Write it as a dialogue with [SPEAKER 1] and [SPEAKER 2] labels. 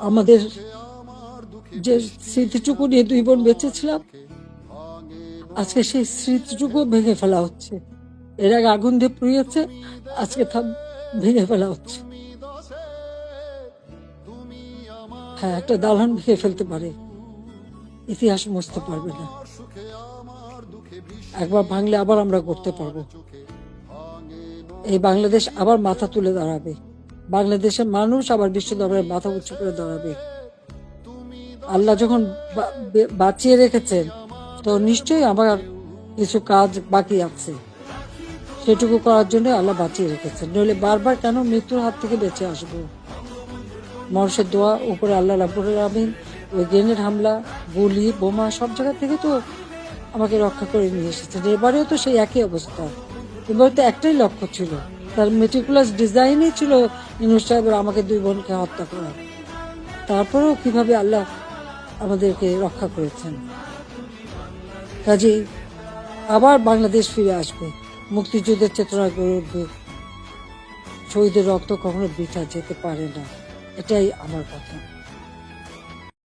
[SPEAKER 1] আমাদের যে স্মৃতিটুকু নিয়ে দুই বোন বেঁচেছিলাম, আজকে সেই স্মৃতিটুকু ভেঙে ফেলা হচ্ছে। এর আগে আগুন দিয়ে পুড়িয়েছে, আজকে তা ভেঙে ফেলা হচ্ছে। হ্যাঁ, একটা দালান ভেঙে ফেলতে পারে, ইতিহাস মুছতে পারবে না। একবার ভাঙলে আবার আমরা করতে পারবো। এই বাংলাদেশ আবার মাথা তুলে দাঁড়াবে, বাংলাদেশের মানুষ আবার বিশ্ব দরবারে মাথা উঁচু করে দাঁড়াবে। আল্লাহ যখন বাঁচিয়ে রেখেছেন, তো নিশ্চয়ই আমার কিছু কাজ বাকি আছে, সেটুকু করার জন্য আল্লাহ বাঁচিয়ে রেখেছেন। নইলে বারবার কেন মৃত্যুর হাত থেকে বেঁচে আসবো? মানুষের দোয়া, উপরে আল্লাহ রাব্বুল আলামিন ওই গ্রেনেড হামলা, গুলি, বোমা সব জায়গা থেকে তো আমাকে রক্ষা করে নিয়ে এসেছেন। এবারেও তো সেই একই অবস্থা। এবার তো একটাই লক্ষ্য ছিল, তার মেটিকুলাস ডিজাইনই ছিল ইউনূস সাহেবের আমাকে দুই বোনকে হত্যা করা। তারপরেও কিভাবে আল্লাহ আমাদেরকে রক্ষা করেছেন। কাজেই আবার বাংলাদেশ ফিরে আসবে, মুক্তিযুদ্ধের চেতনা গড়ে উঠবে। শহীদের রক্ত কখনো বৃথা যেতে পারে না, এটাই আমার কথা।